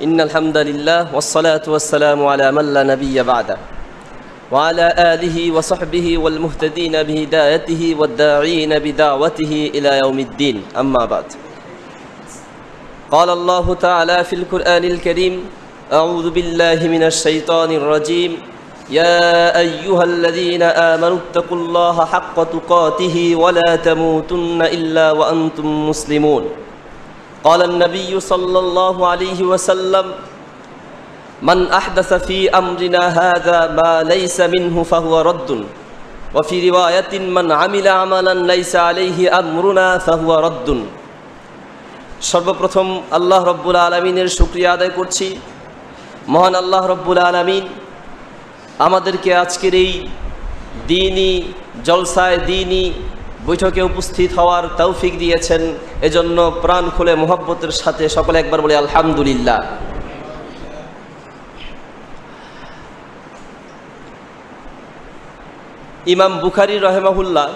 إن الحمد لله والصلاة والسلام على من لا نبي بعده وعلى آله وصحبه والمهتدين بهدايته والداعين بدعوته إلى يوم الدين أما بعد قال الله تعالى في القرآن الكريم أعوذ بالله من الشيطان الرجيم يا أيها الذين آمنوا اتقوا الله حق تقاته ولا تموتن إلا وأنتم مسلمون قال النبي صلى الله عليه وسلم من أحدث في أمرنا هذا ما ليس منه فهو رد وفي رواية من عمل عملا ليس عليه أمرنا فهو رد সর্বপ্রথম আল্লাহ রব্বুল আলামিনের শুকরিয়া আদায় করছি। মহান আল্লাহ রব্বুল আলামিন আমাদেরকে আজকের এই দ্বীনি জলসায় দ্বীনি বৈঠকে উপস্থিত হওয়ার তৌফিক দিয়েছেন, এজন্য প্রাণ খুলে মোহব্বতের সাথে সকলে একবার বলে আলহামদুলিল্লাহ। ইমাম বুখারী রাহিমাহুল্লাহ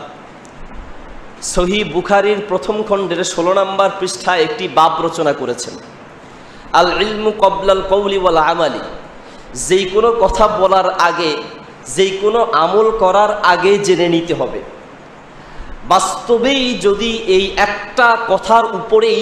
সহিহ বুখারীর প্রথম খণ্ডের 16 নম্বর পৃষ্ঠায় একটি বাব রচনা করেছেন, আল ইলমু ক্বাবলাল কওলি ওয়াল আমালি। যেই কোনো কথা বলার আগে, যেই কোনো আমল করার আগে জেনে নিতে হবে। বাস্তবেই যদি এই একটা কথার উপরেই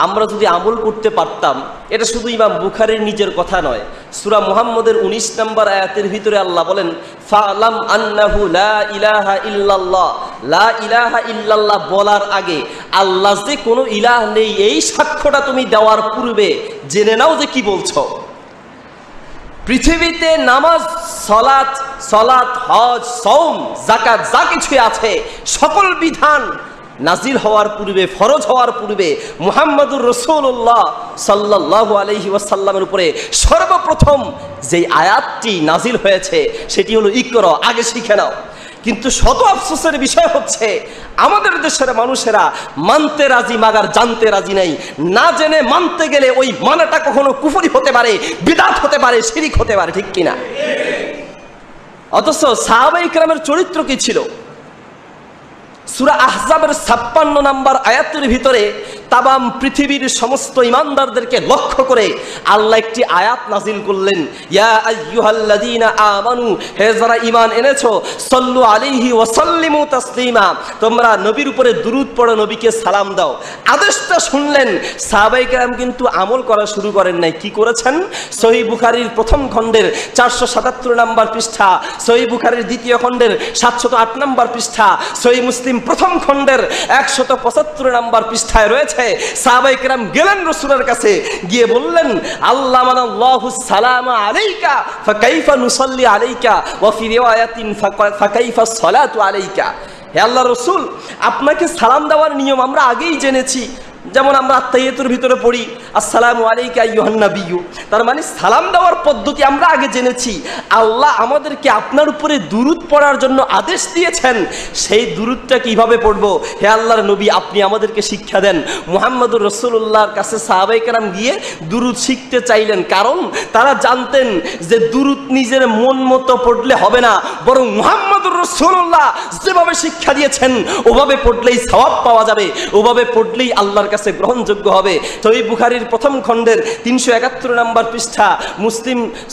আমরা যদি আমল করতে পারতাম, এটা শুধু ইমাম বুখারীর নিজের কথা নয়, সূরা মুহাম্মদের 19 নম্বর আয়াতের ভিতরে আল্লাহ বলেন ফালাম আন্নাহু লা ইলাহা ইল্লাল্লাহ, লা ইলাহা ইল্লাল্লাহ বলার আগে আল্লাহ যে কোনো ইলাহ নেই এই সাক্ষ্যটা তুমি দেওয়ার পূর্বে জেনে নাও যে কি বলছো। পৃথিবীতে নামাজ, সালাত, হজ, সওম, যাকাত যা কিছু আছে সকল বিধান নাজিল হওয়ার পূর্বে, ফরজ হওয়ার পূর্বে মুহাম্মদুর রাসূলুল্লাহ সাল্লাল্লাহু আলাইহি ওয়াসাল্লামের উপরে সর্বপ্রথম যেই আয়াতটি নাজিল হয়েছে সেটি হলো ইকরা, আগে শিখে নাও। কিন্তু শত আফসোসের বিষয় হচ্ছে আমাদের দেশের মানুষেরা মানতে রাজি মাগার জানতে রাজি নাই। না জেনে মানতে গেলে ওই মানাটা কখনো কুফরি হতে পারে, বিদআত হতে পারে, শিরক হতে পারে, ঠিক কিনা? অথচ সাহাবায়ে কেরামের চরিত্র কি ছিল? সূরা আহজাবের 56 নম্বর আয়াতের ভিতরে তামাম পৃথিবীর সমস্ত ঈমানদারদেরকে লক্ষ্য করে আল্লাহ একটি আয়াত নাজিল করলেন, ইয়া আইয়ুহাল্লাযীনা আমানু, হে যারা ঈমান এনেছো, সাল্লু আলাইহি ওয়া সাল্লিমু তাসলিমা, তোমরা নবীর উপরে দুরূদ পড়ো, নবীকে সালাম দাও। আদেশটা শুনলেন, সাহাবায়ে কেরাম কিন্তু আমল করা শুরু করেন নাই। কি করেছেন? সহিহ বুখারীর প্রথম খণ্ডের 477 নম্বর পৃষ্ঠা, সহিহ বুখারীর দ্বিতীয় খণ্ডের 708 নম্বর পৃষ্ঠা, সহিহ মুসলিম প্রথম খণ্ডের 175 নম্বর পৃষ্ঠায় রয়েছে। সাহাবায়ে কেরাম গেলেন রাসূলের কাছে, গিয়ে বললেন আল্লামানাল্লাহু সালামা আলাইকা ফাকাইফা নুসাল্লি আলাইকা ওয়া ফি রিওয়ায়াতিন ফাকাইফা সালাতু আলাইকা। হে আল্লাহর রাসূল, আপনাকে সালাম দেওয়ার নিয়ম আমরা আগেই জেনেছি। যেমন আমরা আত্তাহিয়াতুর ভিতরে পড়ি আসসালামু আলাইকা আইয়ুহান নাবিয়্যু, তার মানে সালাম দেওয়ার পদ্ধতি আমরা আগে জেনেছি। আল্লাহ আমাদেরকে আপনার উপরে দুরূদ পড়ার জন্য আদেশ দিয়েছেন, সেই দুরূদটা কিভাবে পড়বো? হে আল্লাহর নবী, আপনি আমাদেরকে শিক্ষা দেন। মুহাম্মদুর রাসূলুল্লাহর কাছে সাহাবায়ে কেরাম গিয়ে দুরূদ শিখতে চাইলেন, কারণ তারা জানতেন যে দুরূদ নিজের মন মতো পড়লে হবে না, বরং মুহাম্মদুর রাসূলুল্লাহ যেভাবে শিক্ষা দিয়েছেন ওভাবে পড়লেই সওয়াব পাওয়া যাবে, ওভাবে পড়লেই আল্লাহর কাছে গ্রহণযোগ্য হবে। সহিহ বুখারীর প্রথম খণ্ডের 371 নম্বর পৃষ্ঠা,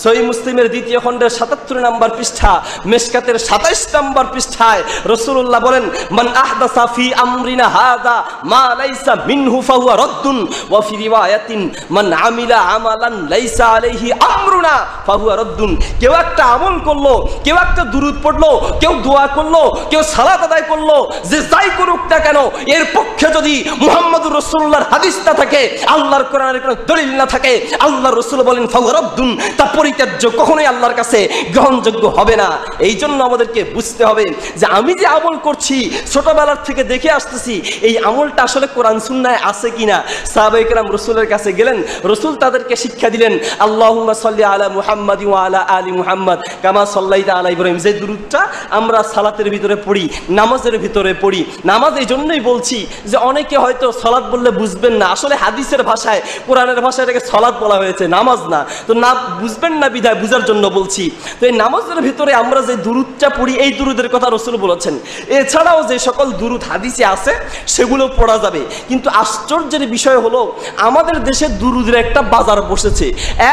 সহিহ মুসলিমের দ্বিতীয় খণ্ডের 77 নম্বর পৃষ্ঠা, মিশকাতের 27 নম্বর পৃষ্ঠায় রাসূলুল্লাহ বলেন মান আহদাসা ফি আমরিনা হাযা মা লাইসা মিনহু ফাহুয়া রাদ্দুন ওয়া ফি রিওয়ায়াতিন মান আমিলা আমালান লাইসা আলাইহি আমরুনা ফাহুয়া রাদ্দুন। কেউ একটা আমল করলো, কেউ একটা দুরূদ পড়লো, কেউ দোয়া করলো, কেউ সালাত আদায় করলো, যে যাই করুক না কেন এর পক্ষে যদি মুহাম্মদুর রাসূলুল্লাহর হাদিস না থাকে, আল্লাহর কোরআনের কোনো দলিল না থাকে, আল্লাহর রাসূল বলেন ফাহুয়া রাদ্দুন, তা পরিত্যাজ্য, কখনোই আল্লাহর কাছে গ্রহণযোগ্য হবে না। এই জন্য আমাদেরকে বুঝতে হবে যে আমি যে আমল করছি ছোটবেলার থেকে দেখে আসতেছি, এই আমলটা আসলে কোরআন সুন্নায় আছে কিনা। সাহাবায়ে কেরাম রাসূলের কাছে গেলেন, রাসূল তাদেরকে শিক্ষা দিলেন আল্লাহুম্মা সাল্লি আলা মুহাম্মাদি ওয়া আলা আলি মুহাম্মাদ কামা সাল্লাইতা আলা ইব্রাহিম, যে দুরূদটা আমরা আমরা সালাতের ভিতরে পড়ি, নামাজের ভিতরে পড়ি। নামাজ এই জন্যই বলছি যে অনেকে হয়তো সালাত বললে বুঝবেন না, আসলে হাদিসের ভাষায়, কোরআনের ভাষায় এটাকে সালাত বলা হয়েছে, নামাজ না। তো না বুঝবেন না বিধায় বুঝার জন্য বলছি। তো এই নামাজের ভিতরে আমরা যে দুরুদটা পড়ি, এই দুরুদের কথা রাসূল বলেছেন। এছাড়াও যে সকল দুরুদ হাদিসে আছে সেগুলো পড়া যাবে। কিন্তু আশ্চর্যের বিষয় হলো আমাদের দেশে দুরুদের একটা বাজার বসেছে।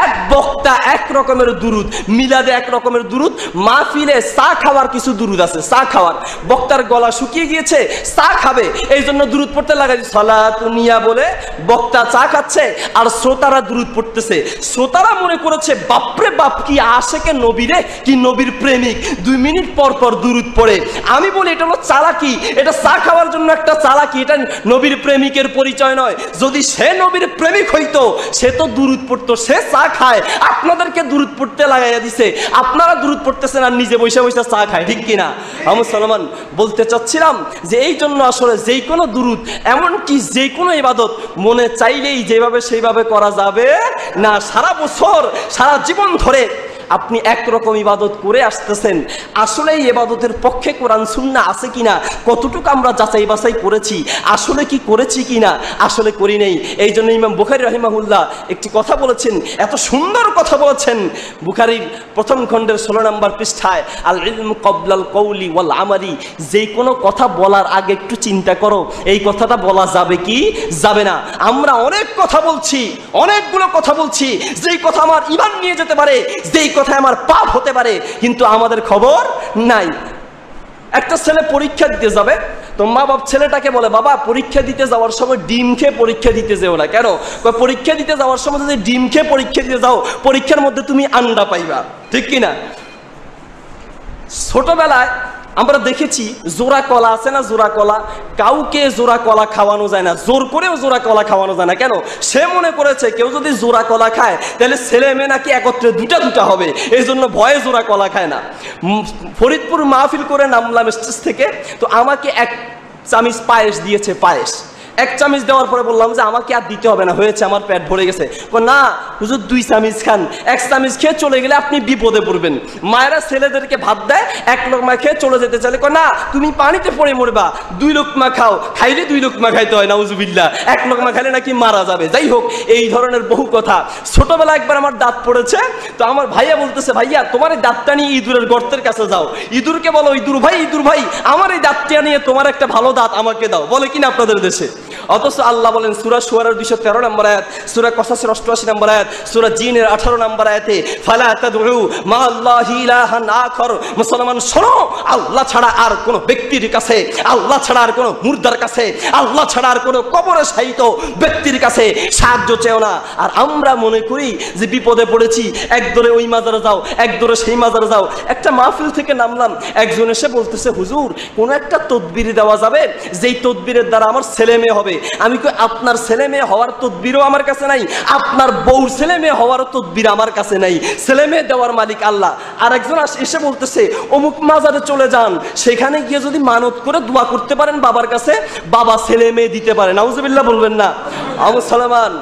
এক বক্তা এক রকমের দুরুদ, মিলাদে এক রকমের দুরুদ, মাহফিলে চা খাওয়ার কিছু দুরুদ আছে। চা খাওয়ার, বক্তার গলা শুকিয়ে গিয়েছে, চা খাবে, এই জন্য দুরুদ পড়তে লাগাই সালাতুনিয়া বলে বক্তা চা খাচ্ছে আর শ্রোতারা দুরুদ পড়তেছে। শ্রোতারা মনে করেছে বাপরে বাপ কি আশেকে নবীরে, কি নবীর প্রেমিক, 2 মিনিট পর পর দুরুদ পড়ে। আমি বলি এটা হলো চালাকি, এটা চা খাওয়ার জন্য একটা চালাকি, এটা নবীর প্রেমিকের পরিচয় নয়। যদি সে নবীর প্রেমিক হইতো সে তো দুরুদ পড়তো, সে চা খায়, আপনাদেরকে দুরুদ পড়তে লাগাইয়া দিছে, আপনারা দুরুদ পড়তেছেন আর নিজে বসে বসে চা খায়, ঠিক কিনা? মুসলমান, বলতে চাচ্ছিলাম যে এই জন্য আসলে যেই কোনো দুরুদ, এমনকি যে কোনো ইবাদত মনে চাইলেই যেভাবে সেইভাবে করা যাবে না। সারা বছর সারা জীবন ধরে আপনি একরকম ইবাদত করে আসতেছেন, আসলে এই ইবাদতের পক্ষে কোরআন সুন্নাহ আছে কিনা, কতটুকু আমরা যাচাই বাছাই করেছি, আসলে কি করেছি কিনা, আসলে করি নেই। এই জন্য ইমাম বুখারী রাহিমাহুল্লাহ একটি কথা বলেছেন, এত সুন্দর কথা বলেছেন। বুখারীর প্রথম খণ্ডের 16 নম্বর পৃষ্ঠায়, আল ইলমু ক্বাবলাল কওলি ওয়াল আমালি, যে কোনো কথা বলার আগে একটু চিন্তা করো এই কথাটা বলা যাবে কি যাবে না। আমরা অনেক কথা বলছি, অনেকগুলো কথা বলছি, যেই কথা আমার ঈমান নিয়ে যেতে পারে, যেই কথায় আমার পাপ হতে পারে, কিন্তু আমাদের খবর নাই। একটা ছেলে পরীক্ষা দিতে যাবে, তো মা বাপ ছেলেটাকে বলে, বাবা পরীক্ষা দিতে যাওয়ার সময় ডিম খেয়ে পরীক্ষা দিতে যেও না। কেন? পরীক্ষা দিতে যাওয়ার সময় যদি ডিম খেয়ে পরীক্ষা দিতে যাও, পরীক্ষার মধ্যে তুমি আন্ডা পাইবা, ঠিক কিনা? ছোটবেলায় আমরা দেখেছি জোড়া কলা আছে না, জোড়া কলা, কাউকে জোড়া কলা খাওয়ানো যায় না, জোর করেও জোড়া কলা খাওয়ানো যায় না। কেন? সে মনে করেছে কেউ যদি জোড়া কলা খায় তাহলে ছেলে মেয়ে নাকি একত্রে দুটা হবে, এই জন্য ভয়ে জোড়া কলা খায় না। ফরিদপুর মাহফিল করে নামলাম স্টেজ থেকে, তো আমাকে 1 চামচ পায়েস দিয়েছে, পায়েস 1 চামচ দেওয়ার পরে বললাম যে আমাকে আর দিতে হবে না, হয়েছে, আমার পেট ভরে গেছে। না হুজুর 2 চামচ খান, 1 চামচ খেয়ে চলে গেলে আপনি বিপদে পড়বেন। মায়েরা ছেলেদেরকে ভাত দেয়, 1 লোকমা খেয়ে চলে যেতে চাইলে না তুমি পানিতে পড়ে মরবা, 2 লোকমা খাও, খাইলে 2 লোকমা খাইতে হয়, নাউজুবিল্লাহ, 1 লোকমা খাইলে নাকি মারা যাবে। যাই হোক, এই ধরনের বহু কথা। ছোটবেলা একবার আমার দাঁত পড়েছে, তো আমার ভাইয়া বলতেছে, ভাইয়া তোমার এই দাঁতটা নিয়ে ইঁদুরের গর্তের কাছে যাও, ইঁদুরকে বলো, ইঁদুর ভাই আমার এই দাঁতটা নিয়ে তোমার একটা ভালো দাঁত আমাকে দাও, বলে কিনা আপনাদের দেশে? অথচ আল্লাহ বলেন সূরা শুআরার 213 নম্বর আয়াত, সূরা কসাসের 88 নম্বর আয়াত, সূরা জিনের 18 নম্বর আয়াতে, ফালা তাদউ মা আল্লাহি ইলাহান আখর। মুসলমান শোনো, আল্লাহ ছাড়া আর কোন ব্যক্তির কাছে, আল্লাহ ছাড়া আর কোন মুর্দার কাছে, আল্লাহ ছাড়া আর কোন কবরে শায়িত ব্যক্তির কাছে সাহায্য চেও না। আর আমরা মনে করি যে বিপদে পড়েছি, একদরে ওই মাজারে যাও, একদরে সেই মাজারে যাও। একটা মাহফিল থেকে নামলাম, একজন এসে বলতেছে, হুজুর কোন একটা তদবির দেওয়া যাবে যেই তদবিরের দ্বারা আমার ছেলে মেয়ে হবে? আমি কই আপনার ছেলে মেয়ে হওয়ার তদবিরও আমার কাছে নাই, আপনার বউর ছেলে মেয়ে হওয়ার তদবির আমার কাছে নাই, ছেলে মেয়ে দেওয়ার মালিক আল্লাহ। আর একজন এসে বলতেছে অমুক মাজারে চলে যান, সেখানে গিয়ে যদি মানত করে দোয়া করতে পারেন বাবার কাছে, বাবা ছেলে মেয়ে দিতে পারে। নাউজুবিল্লাহ বলবেন না? মুসলমান,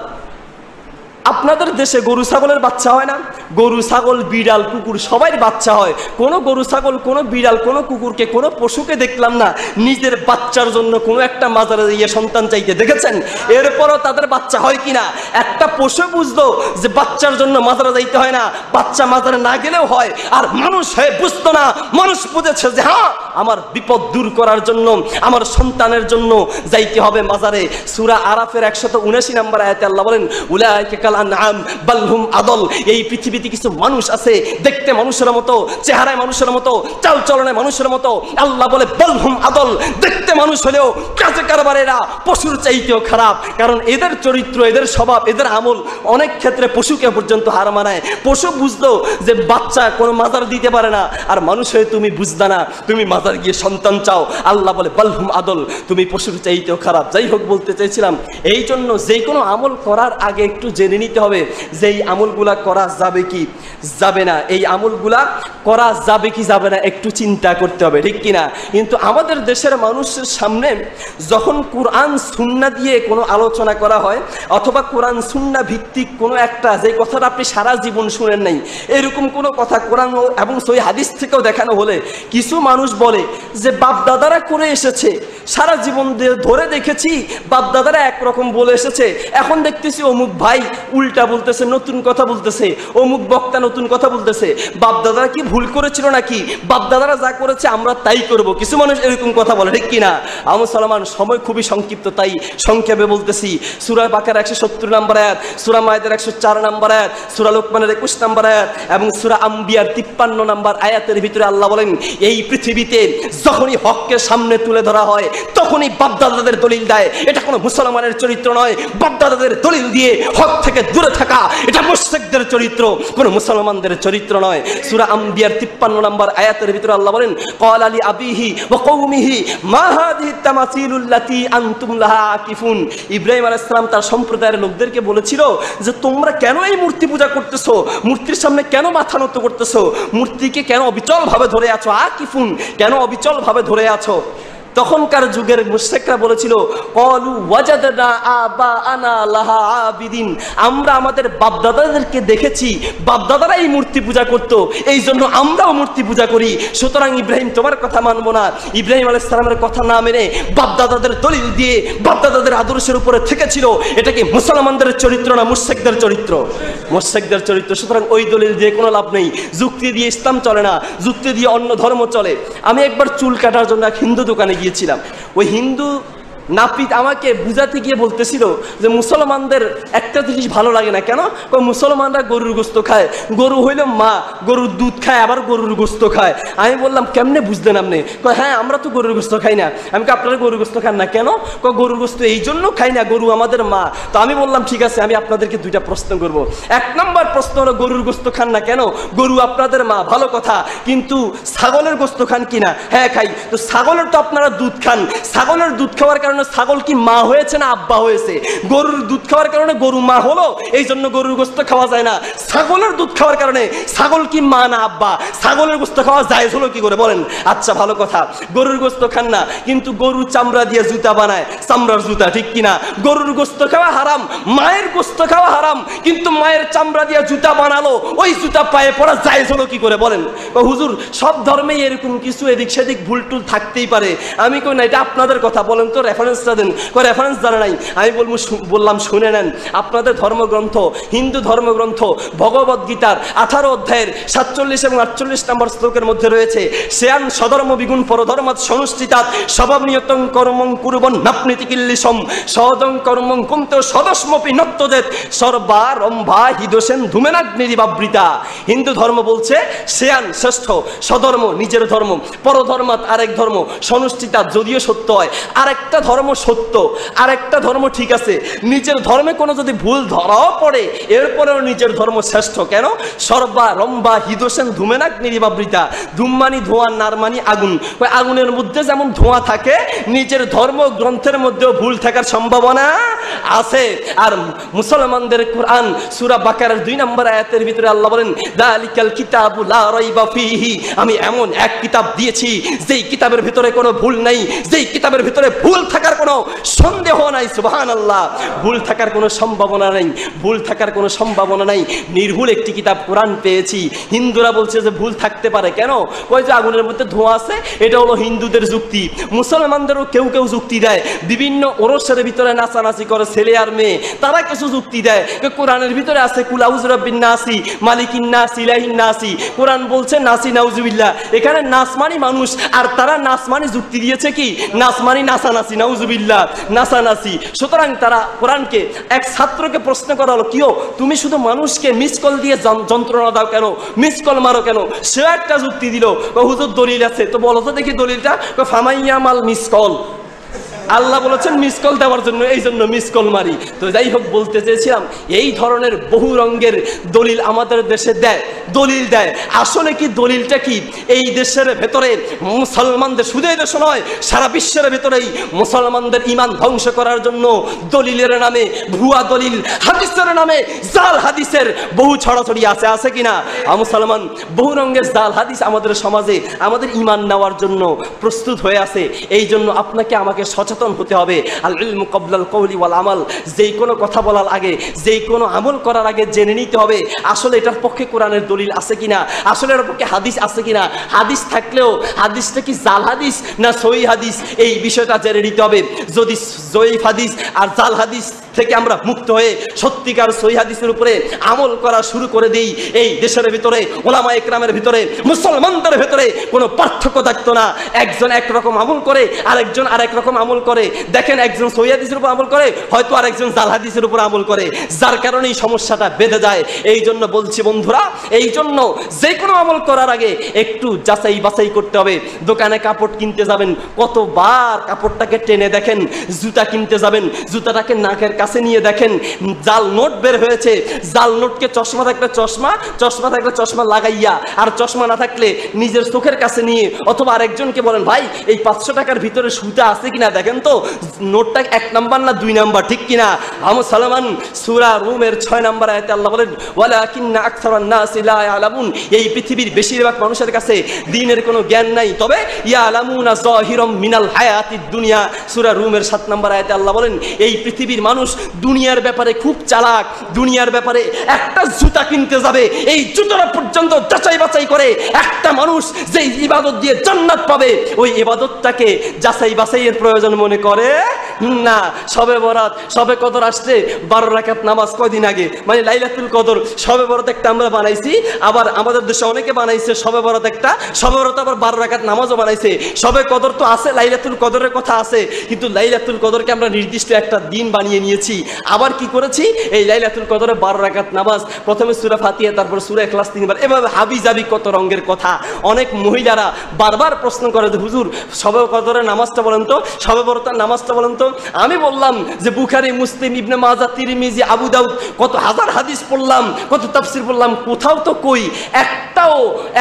আপনাদের দেশে গরু ছাগলের বাচ্চা হয় না? গরু ছাগল বিড়াল কুকুর সবাই বাচ্চা হয়। কোনো গরু ছাগল, কোনো বিড়াল, কোনো কুকুরকে, কোনো পশুকে দেখলাম না নিজের বাচ্চার জন্য কোনো একটা মাজারে গিয়ে সন্তান চাইতে, দেখেছেন? এরপরও তাদের বাচ্চা হয় কিনা? একটা পশু বুঝতো যে বাচ্চার জন্য মাজারে যাইতে হয় না, বাচ্চা মাজারে না গেলেও হয়। আর মানুষ হয়ে বুঝতো না, মানুষ বুঝেছে যে হ্যাঁ আমার বিপদ দূর করার জন্য, আমার সন্তানের জন্য যাইতে হবে মাজারে। সূরা আরাফের 179 নম্বর আয়াতে আল্লাহ বলেন, উলাইকা কাল আনআম বাল হুম আদল। এই পৃথিবীতে কিছু মানুষ আছে দেখতে মানুষের মতো, চেহারায় মানুষের মতো, চাল চলনে মানুষের মতো। আল্লাহ বলে বাল হুম আদল, দেখতে মানুষ হলেও কাজে কারবারে এরা পশুর চাইতেও খারাপ। কারণ এদের চরিত্র, এদের স্বভাব, এদের আমল অনেক ক্ষেত্রে পশুকে পর্যন্ত হার মানায়। পশু বুঝতো যে বাচ্চা কোনো মাজার দিতে পারে না, আর মানুষ হয়ে তুমি বুঝদা না, তুমি মাজার গিয়ে সন্তান চাও। আল্লাহ বলে বাল হুম আদল, তুমি পশুর চাইতেও খারাপ। যাই হোক, বলতে চাইছিলাম এই জন্য যে কোনো আমল করার আগে একটু জেনে নিতে হবে যে এই আমলগুলা করা যাবে কি যাবে না, এই আমলগুলা করা যাবে কি যাবে না একটু চিন্তা করতে হবে, ঠিক কিনা? কিন্তু আমাদের দেশের মানুষের সামনে যখন কোরআন সুন্নাহ দিয়ে কোনো আলোচনা করা হয় অথবা কোরআন সুন্নাহ ভিত্তিক কোনো একটা যে কথাটা আপনি সারা জীবন শুনেন নাই এরকম কোনো কথা কোরআন এবং সহিহ হাদিস থেকেও দেখানো হলে কিছু মানুষ বলে যে বাপ দাদারা করে এসেছে, সারা জীবন ধরে দেখেছি বাপ দাদারা একরকম বলে এসেছে, এখন দেখতেছি অমুক ভাই উল্টা বলতেছে, নতুন কথা বলতেছে, অমুক বক্তা নতুন কথা বলতেছে। বাপ দাদারা কি ভুল করেছিল নাকি? বাপ দাদারা যা করেছে আমরা তাই করব, কিছু মানুষ এরকম কথা বলে, ঠিক কিনা? মুসলমান সময় খুবই সংক্ষিপ্ত, তাই সংক্ষেপে বলতেছি। সূরা বাকারা 170 নম্বর আয়াত, সূরা মায়েদার 104 নম্বর আয়াত, সূরা লোকমানের 21 নম্বর আয়াত এবং সূরা আম্বিয়ার 53 নম্বর আয়াতের ভিতরে আল্লাহ বলেন এই পৃথিবীতে যখনই হককে সামনে তুলে ধরা হয় তখনই বাপদাদাদের দলিল দেয়। এটা কোনো মুসলমানের চরিত্র নয়, বাপদাদাদের দলিল দিয়ে হক থেকে দূরে থাকা এটা মুশরিকদের চরিত্র, কোনো মুসলমানদের চরিত্র নয়। সূরা আম্বিয়ার 53 নম্বর আয়াতের ভিতরে আল্লাহ বলেন ক্বালা লি আবিহি ওয়া কওমিহি মা হাযিহি তামাসিলুল্লাতী আনতুম লাহা আকিফুন। ইব্রাহিম আলাইহিস সালাম তার সম্প্রদায়ের লোকদেরকে বলেছিল যে তোমরা কেন এই মূর্তি পূজা করতেছো, মূর্তির সামনে কেন মাথা নত করতেছো, মূর্তিকে কেন অবিচল ভাবে ধরে আছো, আকিফুন কেন অবিচল ভাবে ধরে আছো? তখনকার যুগের মুশরিকরা বলেছিল ক্বালু ওয়াজাদনা আবাআনা লাহা আবিদিন, আমরা আমাদের বাপদাদাদেরকে দেখেছি বাপদাদারা এই মূর্তি পূজা করত, এই জন্য আমরাও মূর্তি পূজা করি, সুতরাং ইব্রাহিম তোমার কথা মানবো না। ইব্রাহিম আলাইহিস সালামের কথা না মেনে বাপদাদাদের দলিল দিয়ে বাপদাদাদের আদর্শের উপরে থেকেছিল, এটা কি মুসলমানদের চরিত্র না মুশরিকদের চরিত্র? মুশরিকদের চরিত্র। সুতরাং ওই দলিল দিয়ে কোনো লাভ নেই, যুক্তি দিয়ে ইসলাম চলে না, যুক্তি দিয়ে অন্য ধর্ম চলে। আমি একবার চুল কাটার জন্য এক হিন্দু দোকানে গিয়েছিলাম, ওই হিন্দু নাপিত আমাকে বুঝাতে গিয়ে বলতেছিল যে মুসলমানদের একটা জিনিস ভালো লাগে না, কেন? মুসলমানরা গরুর গোস্ত খায়, গরু হইল মা, গরুর দুধ খায়, আবার গরুর গোস্ত খায়। আমি বললাম কেমনে বুঝলেন আপনি? হ্যাঁ আমরা তো গরুর গোস্ত খাই না। আমি আপনারা গরুর গোস্ত খান না কেন? গরুর গোস্ত এই জন্য খাই না, গরু আমাদের মা। তো আমি বললাম ঠিক আছে, আমি আপনাদেরকে দুইটা প্রশ্ন করব। এক নম্বর প্রশ্ন হলো গরুর গোস্ত খান না কেন? গরু আপনাদের মা, ভালো কথা, কিন্তু ছাগলের গোস্ত খান কিনা? হ্যাঁ খাই। তো ছাগলের তো আপনারা দুধ খান, ছাগলের দুধ খাওয়ার কারণে ছাগল কি মা হয়েছে না আব্বা হয়েছে? গরুর দুধ খাওয়ার কারণে গরু মা হলো, এই জন্য গরুর গোস্ত খাওয়া যায় না। ছাগলের দুধ খাওয়ার কারণে ছাগল কি মা না আব্বা? ছাগলের গোস্ত খাওয়া যায় হলো কি করে বলেন? আচ্ছা ভালো কথা, গরুর গোস্ত খান না, কিন্তু গরুর চামড়া দিয়ে জুতা বানায়, চামড়ার জুতা, ঠিক কিনা? গরুর গোস্ত খাওয়া হারাম, মায়ের গোস্ত খাওয়া হারাম, কিন্তু মায়ের চামড়া দিয়ে জুতা বানালো, ওই জুতা পায়ে পড়া যায় হলো কি করে বলেন? হুজুর সব ধর্মেই এরকম কিছু এদিক সেদিক ভুল টুল থাকতেই পারে। আমি কই না এটা আপনাদের কথা, বলেন তো রেফারেন্সটা দেন। রেফারেন্স জানা নাই। আমি বললাম শুনে নেন, আপনাদের ধর্মগ্রন্থ হিন্দু ধর্মগ্রন্থ ভগবদ গীতার 18 অধ্যায়ের 47 এবং 48 নম্বর শ্লোকের মধ্যে রয়েছে শ্রেয়ান সধর্ম বিগুণ পরধর্মাৎ সংস্থিতাৎ স্বভাব নিয়তং কর্মং কুর্বন নাপ্নীতি কিল্লিশম সহজং কর্মং কুমতে সদস্মপি নত্যজেত সর্বারম্ভা হিদোষেন ধূমেনাগ্নিরিবাবৃতা। হিন্দু ধর্ম বলছে শ্রেয়ান শ্রেষ্ঠ, স্বধর্ম নিজের ধর্ম, পরধর্মাৎ আরেক ধর্ম, সংস্থিতাৎ যদিও সত্য হয় আরেকটা ধর্ম সত্য, আরেকটা ধর্ম ঠিক আছে, নিজের ধর্মে কোনো যদি ভুল ধরাও পড়ে এরপরেও নিজের ধর্ম শ্রেষ্ঠ। কেন? সর্বারম্ভা হিদোষেন ধূমেনাগ্নিরিবাবৃতা। ধূম মানি ধোঁয়া, নার মানি আগুন। ওই আগুনের মধ্যে যেমন ধোঁয়া থাকে নিজের ধর্ম গ্রন্থের মধ্যেও ভুল থাকার সম্ভাবনা আছে। আর মুসলমানদের কোরআন সূরা বাকারার 2 নম্বর আয়াতের ভিতরে আল্লাহ বলেন যালিকাল কিতাবু লা রাইবা ফীহি, আমি এমন এক কিতাব দিয়েছি যেই কিতাবের ভিতরে কোনো ভুল নাই, যেই কিতাবের ভিতরে ভুল থাকার কোনো সন্দেহ নাই। সুবহানাল্লাহ, ভুল থাকার কোনো সম্ভাবনা নাই, ভুল থাকার কোনো সম্ভাবনা নাই। নির্ভুল একটি কিতাব কোরআন পেয়েছি। হিন্দুরা বলছে যে ভুল থাকতে পারে, কেন? ওই যে আগুনের মধ্যে ধোঁয়া আছে, এটা হলো হিন্দুদের যুক্তি। মুসলমানদেরও কেউ কেউ যুক্তি দেয়, বিভিন্ন ওরসের ভিতরে নাচানাচি করে ছেলে আর মেয়ে, তারা কিছু যুক্তি দেয় কোরআনের ভিতরে আছে কুল আউযু বিরাব্বিন নাসি মালিকিন নাসি ইলাহিন নাসি। কোরআন বলছে নাসি নাউজুবিল্লাহ, এখানে নাস মানে মানুষ, আর তারা নাস মানে যুক্তি দিয়েছে কি নাস মানে নাচানাচি, নাউজুবিল্লাহ, নাচানাচি। সুতরাং তারা কোরআনকে, এক ছাত্রকে প্রশ্ন করা হলো কিও তুমি শুধু মানুষকে মিস কল দিয়ে যন্ত্রণা দাও কেন, মিস কল মারো কেন? সে একটা যুক্তি দিল, হুজুর দলিল আছে, তো বলো তো দেখি দলিলটা। ফামাইয়ামাল মিস কল, আল্লাহ বলেছেন মিস কল দেওয়ার জন্য, এই জন্য মিস কল মারি। তো যাই হোক, বলতে চেয়েছিলাম এই ধরনের বহু রঙের দলিল আমাদের দেশে দেয়, দলিল দেয়। আসলে কি দলিলটা কি? এই দেশের ভেতরে মুসলমানদের, শুধু এই দেশে নয় সারা বিশ্বের ভেতরেই মুসলমানদের ঈমান ধ্বংস করার জন্য দলিলের নামে, ভুয়া দলিল, হাদিসের নামে জাল হাদিসের বহু ছড়াছড়ি আছে, আছে কিনা? মুসলমান বহু রঙের জাল হাদিস আমাদের সমাজে আমাদের ঈমান নেওয়ার জন্য প্রস্তুত হয়ে আছে। এই জন্য আপনাকে আমাকে সচেতন হতে হবে। আল ইলমু ক্বাবলাল কওলি ওয়াল আমাল, যেই কোনো কথা বলার আগে, যেই কোনো আমল করার আগে জেনে নিতে হবে আসলে এটার পক্ষে কোরআনের দলিল আছে কিনা, আসলে এর পক্ষে হাদিস আছে কিনা। হাদিস থাকলেও হাদিসটা কি জাল হাদিস না সহিহ হাদিস, এই বিষয়টা জেনে নিতে হবে। যদি জয়ীফ হাদিস আর জাল হাদিস থেকে আমরা মুক্ত হয়ে সত্যিকার সহিহ হাদিসের উপরে আমল করা শুরু করে দিই, এই দেশের ভিতরে ওলামা ইকরামের ভিতরে, মুসলমানদের ভিতরে কোনো পার্থক্য থাকতো না। একজন একরকম আমল করে, আরেকজন আরেক রকম আমল করে। দেখেন, একজন সহিহ হাদিসের উপর আমল করে, হয়তো আরেকজন জাল হাদিসের উপর আমল করে, যার কারণে এই সমস্যাটা বেঁধে যায়। এই জন্য বলছি বন্ধুরা, এই জন্য যে কোনো আমল করার আগে একটু যাচাই বাছাই করতে হবে। দোকানে কাপড় কিনতে যাবেন, কতবার কাপড়টাকে টেনে দেখেন। জুতা কিনতে যাবেন, জুতাটাকে নাকের কাছে নিয়ে দেখেন, জাল নোট বের হয়েছে, জাল নোটকে চশমা থাকলে চশমা, চশমা থাকলে চশমা লাগাইয়া, আর চশমা না থাকলে নিজের চোখের কাছে নিয়ে, অথবা আরেকজনকে বলেন ভাই এই 500 টাকার ভিতরে সুতা আছে কিনা দেখেন তো, নোটটা 1 নাম্বার না 2 নাম্বার, ঠিক কিনা? মুসলমান সূরা রুমের 6 নম্বর আয়াতে আল্লাহ বলেন ওয়ালাকিন্না আকসারান নাসি লা ইয়ালামুন, এই পৃথিবীর বেশিরভাগ মানুষের কাছে দ্বীনের কোনো জ্ঞান নাই, তবে ইয়ালামুনা যাহিরাম মিনাল হায়াতিদ দুনিয়া। সূরা রুমের 7 নম্বর আয়াতে আল্লাহ বলেন এই পৃথিবীর মানুষ দুনিয়ার ব্যাপারে খুব চালাক। দুনিয়ার ব্যাপারে একটা জুতা কিনতে যাবে, এই জুতাটা পর্যন্ত যাচাই বাছাই করে। একটা মানুষ যে ইবাদত দিয়ে জান্নাত পাবে, ওই ইবাদতটাকে যাচাই বাছাইয়ের প্রয়োজন মনে করে না। শবে বরাত, শবে কদর আসছে, 12 রাকাত নামাজ কয়দিন আগে, মানে লাইলাতুল কদর, শবে বরাত একটা আমরা বানাইছি, আবার আমাদের দেশে অনেকে বানাইছে শবে বরাত একটা, শবে বরাত আবার 12 রাকাত নামাজও বানাইছে। শবে কদর তো আছে, লাইলাতুল কদরের কথা আছে, কিন্তু লাইলাতুল কদরকে আমরা নির্দিষ্ট একটা দিন বানিয়ে নিয়েছি। আবার কি করেছি, এই লাইলাতুল কদরে 12 রাকাত নামাজ, প্রথমে সূরা ফাতিহা, তারপর সূরা ইখলাস 3 বার, এভাবে হাবিজাবি কত রঙের কথা। অনেক মহিলারা বারবার প্রশ্ন করে যে হুজুর শবে কদরের নামাজটা বলেন তো, শবে বরাতের নামাজটা বলেন তো। আমি বললাম যে বুখারী, মুসলিম, ইবনে মাজাহ, তিরমিজি, আবু দাউদ, কত হাজার হাদিস পড়লাম, কত তাফসীর পড়লাম, কোথাও তো কই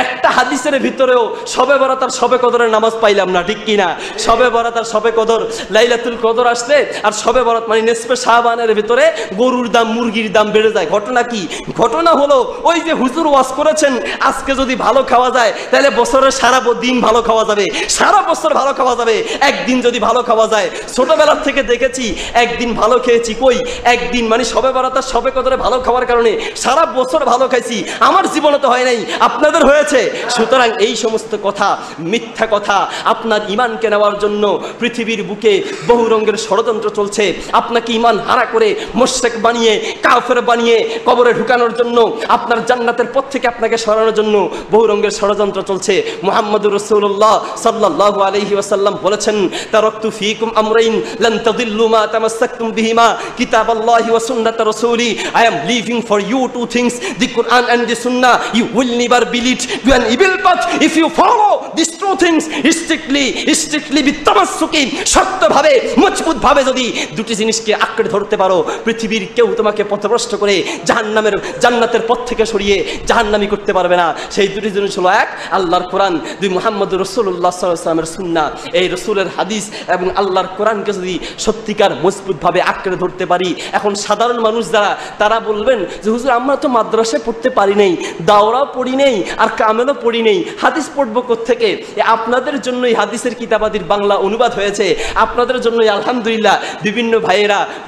একটা হাদিসের ভিতরেও শবে বরাত আর শবে কদরের নামাজ পাইলাম না, ঠিক কিনা? শবে বরাত আর শবে কদর, লাইলাতুল কদর আসলে আর শবে বরাত মানে নিসফে শাবানের ভিতরে গরুর দাম, মুরগির দাম বেড়ে যায়। ঘটনা কি? ঘটনা হলো ওই যে হুজুর ওয়াজ করেছেন আজকে যদি ভালো খাওয়া যায় তাহলে বছরের সারা দিন ভালো খাওয়া যাবে, সারা বছর ভালো খাওয়া যাবে। একদিন যদি ভালো খাওয়া যায়, ছোটবেলার থেকে দেখেছি একদিন ভালো খেয়েছি, কই একদিন, মানে শবে বরাত আর শবে কদরে ভালো খাওয়ার কারণে সারা বছর ভালো খাইছি। আমার জীবনে তো হয় নাই, আপনাদের হয়েছে। সুতরাং এই সমস্ত কথা মিথ্যা কথা। আপনার ঈমানকে নেওয়ার জন্য পৃথিবীর বুকে বহু রঙের ষড়যন্ত্র চলছে। আপনাকে ঈমান হারা করে মুশরিক বানিয়ে, কাফের বানিয়ে কবরে ঢুকানোর জন্য, আপনার জান্নাতের পথ থেকে আপনাকে সরানোর জন্য বহু রঙের ষড়যন্ত্র চলছে। মুহাম্মদুর রাসূলুল্লাহ সাল্লাল্লাহু আলাইহি ওয়াসাল্লাম বলেছেন তারাকতু ফীকুম আমরাইন লান তাদিল্লু মা তামাসসাকতুম বিহিমা কিতাবাল্লাহি ওয়া সুন্নাত রাসূলি। I am leaving for you 2 things, the Quran and the Sunnah. You will never be led to an evil path if you follow these 2 things strictly বিতামাসসুকি। শক্তভাবে, মজবুতভাবে যদি দুটি জিনিসকে আঁকড়ে ধরতে পারো, পৃথিবীর কেউ তোমাকে পথভ্রষ্ট করে জান্নাতের পথ থেকে সরিয়ে জাহান্নামী করতে পারবে না। সেই দুটি জিনিস হলো, 1 আল্লাহর কোরআন, 2 মুহাম্মদুর রাসূলুল্লাহ সাল্লাল্লাহু আলাইহি ওয়াসাল্লামের সুন্নাহ। এই রাসূলের হাদিস এবং আল্লাহর কোরআনকে যদি সত্যিকার মজবুতভাবে আঁকড়ে ধরতে পারি, এখন সাধারণ মানুষ যারা, তারা বলবেন যে হুজুর আমরা তো মাদ্রাসায় পড়তে পারি নাই, দাওরাও পড়ি নেই, আর কামেলও পড়ি নেই, হাদিস পড়বো কোত্থেকে? আপনাদের জন্যই হাদিসের কিতাবাদির বাংলা অনুবাদ হয়েছে। আপনাদের জন্যই আলহামদুলিল্লাহ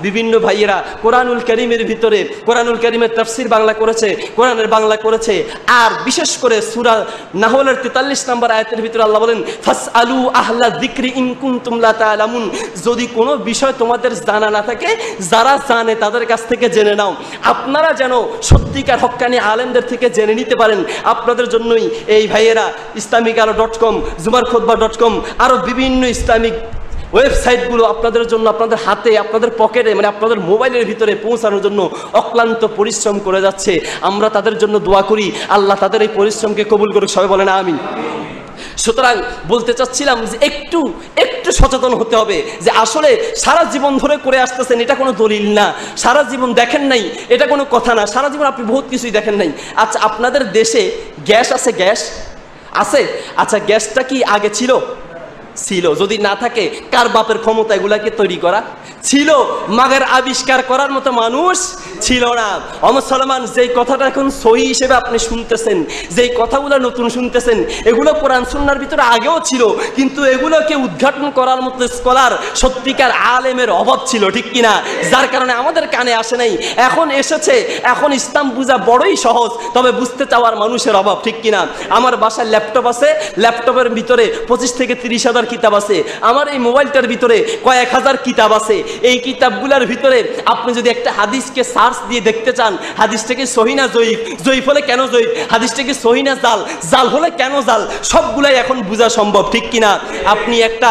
বিভিন্ন ভাইয়েরা কোরআনুল কারীমের ভিতরে, কোরআনুল কারীমের তাফসীর বাংলা করেছে, কোরআনের বাংলা করেছে। আর বিশেষ করে সূরা নাহলের 43 নম্বর আয়াতের ভিতরে আল্লাহ বলেন ফাসআলু আহলা যিকরি ইন কুনতুম লা তা'লামুন। যদি কোনো বিষয় তোমাদের জানা না থাকে, যারা জানে তাদের কাছ থেকে জেনে নাও। আপনারা যেন সত্যিকার হক্কানি আলেমদের থেকে জেনে নিতে পারেন। আপনাদের জন্যই এই ভাইয়েরা islamic.com, zumarkhutbah.com, আরো বিভিন্ন ইসলামিক ওয়েবসাইটগুলো আপনাদের জন্য, আপনাদের হাতে, আপনাদের পকেটে, মানে আপনাদের মোবাইলের ভিতরে পৌঁছানোর জন্য অক্লান্ত পরিশ্রম করে যাচ্ছে। আমরা তাদের জন্য দোয়া করি, আল্লাহ তাদের এই পরিশ্রমকে কবুল করুক। সবাই বলেন আমিন। সুতরাং বলতে চাচ্ছিলাম যে একটু একটু সচেতন হতে হবে যে আসলে সারা জীবন ধরে করে আসতেছেন এটা কোনো দলিল না, সারা জীবন দেখেন নাই এটা কোনো কথা না, সারা জীবন আপনি বহুত কিছুই দেখেন নাই। আচ্ছা, আপনাদের দেশে গ্যাস আছে? গ্যাস আছে? আচ্ছা, গ্যাসটা কি আগে ছিল? ছিল। যদি না থাকে কার বাপের ক্ষমতা এগুলাকে তৈরি করা? ছিল। মাগের আবিষ্কার করার মতো মানুষ ছিল না। মুসলমান, যেই কথাটা এখন সহি হিসেবে আপনি শুনতেছেন, যেই কথাগুলো নতুন শুনতেছেন, এগুলো কোরআন সুন্নাহর ভিতরে আগেও ছিল, কিন্তু এগুলোকে উদ্ঘাটন করার মতো স্কলার, সত্যিকার আলেমের অভাব ছিল, ঠিক কিনা? যার কারণে আমাদের কানে আসে নাই। এখন এসেছে, এখন ইসলাম বুঝা বড়ই সহজ, তবে বুঝতে চাওয়ার মানুষের অভাব, ঠিক কিনা? আমার বাসায় ল্যাপটপ আছে, ল্যাপটপের ভিতরে 25 থেকে 30 হাজার কিতাব আছে। আমার এই মোবাইলটার ভিতরে কয়েক হাজার কিতাব আছে। এই কিতাবগুলোর ভিতরে আপনি যদি একটা হাদিসকে সার্চ দিয়ে দেখতে চান, হাদিসটাকে সহি না জয়ীফ, জয়ীফ হলে কেন জয়ীফ, হাদিসটাকে সহি না জাল, জাল হলে কেন জাল, সবগুলাই এখন বোঝা সম্ভব, ঠিক কিনা? আপনি একটা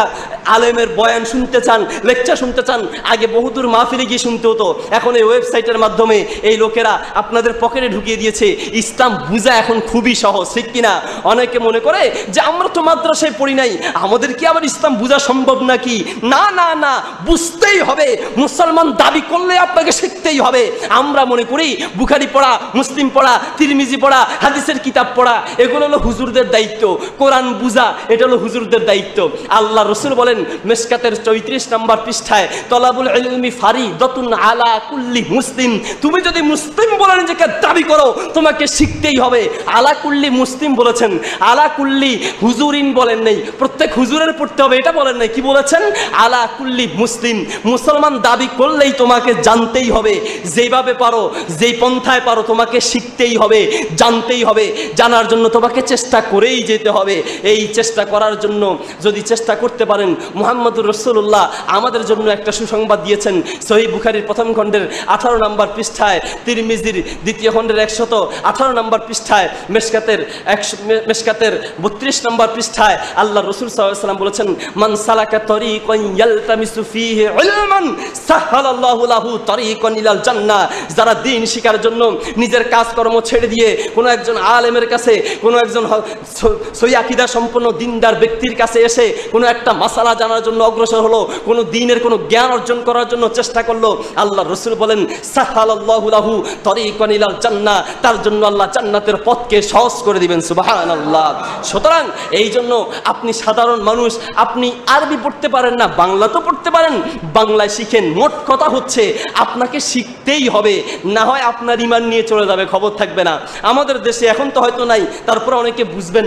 আলেমের বয়ান শুনতে চান, লেকচার শুনতে চান, আগে বহুদূর মাহফিলে গিয়ে শুনতে হতো, এখন এই ওয়েবসাইটের মাধ্যমে এই লোকেরা আপনাদের পকেটে ঢুকিয়ে দিয়েছে। ইসলাম বুঝা এখন খুবই সহজ, ঠিক কিনা? অনেকে মনে করে যে আমরা তো মাদ্রাসায় পড়ি নাই, আমাদের কি আবার ইসলাম বুঝা সম্ভব নাকি? না না না, বুঝতেই হবে। মুসলমান দাবি করলে আপনাকে শিখতেই হবে। আমরা মনে করি বুখারী পড়া, মুসলিম পড়া, তিরমিজি পড়া, হাদিসের কিতাব পড়া এগুলো হলো হুজুরদের দায়িত্ব, কোরআন বুঝা এটা হলো হুজুরদের দায়িত্ব। আল্লাহ রসুল বলেন মেশকাতের 34 নম্বর পৃষ্ঠায়, তলাবুল ইলমি ফারিদাতুন আলা কুল্লি মুসলিম, তুমি যদি মুসলিম বলে নিজেকে দাবি করো তোমাকে শিখতেই হবে। আলা কুল্লি মুসলিম বলেছেন, আলা কুল্লি হুজুরিন বলেন নাই, প্রত্যেক হুজুরের পড়তে হবে এটা বলেন নাই, কি বলেছেন? আলা কুল্লি মুসলিম। মুসলমান দাবি করলেই তোমাকে জানতেই হবে, যেভাবে পারো, যেই পন্থায় পারো তোমাকে শিখতেই হবে, জানতেই হবে। জানার জন্য তোমাকে চেষ্টা করেই যেতে হবে। এই চেষ্টা করার জন্য যদি চেষ্টা করতে পারেন, মুহাম্মদুর রাসূলুল্লাহ আমাদের জন্য একটা সুসংবাদ দিয়েছেন। সহিহ বুখারীর প্রথম খণ্ডের 18 নম্বর পৃষ্ঠায়, তিরমিজির দ্বিতীয় খণ্ডের 118 নম্বর পৃষ্ঠায়, মেশকাতের 32 নম্বর পৃষ্ঠায় আল্লাহ রাসূল সাল্লাল্লাহু আলাইহি ওয়াসাল্লাম বলেছেন, মান সালাকা তরিকান ইয়ালতামিসু ফীহি ইলমান সাহালাল্লাহু লাহু তরিকান ইলাল জান্নাহ। যারা দ্বীন শিখার জন্য নিজের কাজকর্ম ছেড়ে দিয়ে কোনো একজন আলেমের কাছে, কোনো একজন সহি আকীদা সম্পন্ন দ্বীনদার ব্যক্তির কাছে এসে কোনো একটা মাসালা জানার জন্য অগ্রসর হলো, কোনো দ্বীনের কোনো জ্ঞান অর্জন করার জন্য চেষ্টা করলো, আল্লাহ রাসূল বলেন সাহালাল্লাহু লাহু তরিকান ইলাল জান্নাহ, তার জন্য আল্লাহ জান্নাতের পথকে সহজ করে দিবেন। সুবহানাল্লাহ। সুতরাং এই জন্য আপনি সাধারণ মানুষ, আপনি আরবি পড়তে পারেন না, বাংলা তো পড়তে পারেন, বাংলায় শিখেন। মোট কথা হচ্ছে আপনাকে শিখতেই হবে, না হয় আপনার ঈমান নিয়ে চলে যাবে, খবর থাকবে না। আমাদের দেশে এখন তো হয়তো নাই, তারপরে অনেকে বুঝবেন।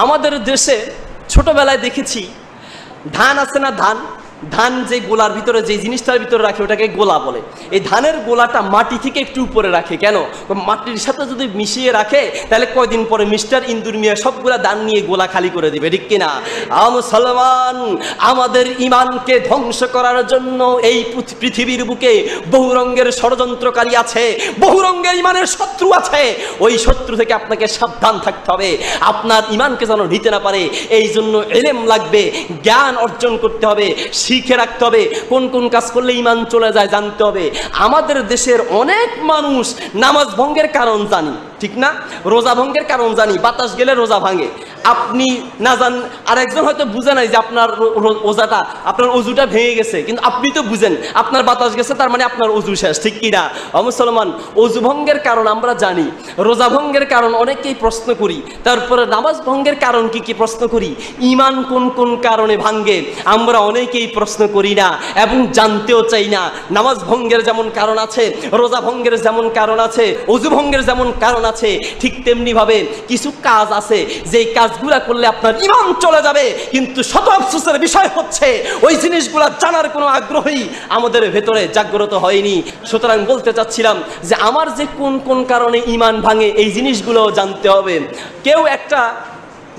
আমাদের দেশে ছোটবেলায় দেখেছি ধান আছে না, ধান, ধান যে গোলার ভিতরে, যে জিনিসটার ভিতরে রাখে ওটাকে গোলা বলে। এই ধানের গোলাটা মাটি থেকে একটু উপরে রাখে, কেন? মাটির সাথে যদি মিশিয়ে রাখে তাহলে কয়দিন পরে মিস্টার ইন্দুর মিয়া সবগুলা ধান নিয়ে গোলা খালি করে দিবে, ঠিক কিনা? মুসলমান, আমাদের ইমানকে ধ্বংস করার জন্য এই পৃথিবীর বুকে বহু রঙের ষড়যন্ত্রকারী আছে, বহু রঙের ইমানের শত্রু আছে। ওই শত্রু থেকে আপনাকে সাবধান থাকতে হবে, আপনার ইমানকে যেন নিতে না পারে। এই জন্য ইলম লাগবে, জ্ঞান অর্জন করতে হবে, শিখে রাখতে হবে। কোন কোন কাজ করলে ইমান চলে যায় জানতে হবে। আমাদের দেশের অনেক মানুষ নামাজ ভঙ্গের কারণ জানি, ঠিক না? রোজা ভঙ্গের কারণ জানি, বাতাস গেলে রোজা ভাঙে। আপনি না জান, আর একজন হয়তো বুঝে নাই যে আপনার রোজাটা, আপনার অজুটা ভেঙে গেছে, কিন্তু আপনি তো বুঝেন আপনার বাতাস গেছে, তার মানে আপনার অজু শেষ, ঠিক কিনা? মুসলমান, অজু ভঙ্গের কারণ আমরা জানি, রোজা ভঙ্গের কারণ অনেকেই প্রশ্ন করি, তারপরে নামাজ ভঙ্গের কারণ কি কি প্রশ্ন করি, ইমান কোন কোন কারণে ভাঙ্গে আমরা অনেকেই প্রশ্ন করি না এবং জানতেও চাই না। নামাজ ভঙ্গের যেমন কারণ আছে, রোজা ভঙ্গের যেমন কারণ আছে, অজু ভঙ্গের যেমন কারণ আছে, ঠিক তেমনি ভাবে কিছু কাজ আছে যেই কাজগুলা করলে আপনার ঈমান চলে যাবে, কিন্তু শত আফসোসের বিষয় হচ্ছে ওই জিনিসগুলা জানার কোনো আগ্রহই আমাদের ভেতরে জাগ্রত হয়নি। সুতরাং বলতে চাচ্ছিলাম যে আমার যে কোন কোন কারণে ঈমান ভাঙে এই জিনিসগুলো জানতে হবে। কেউ একটা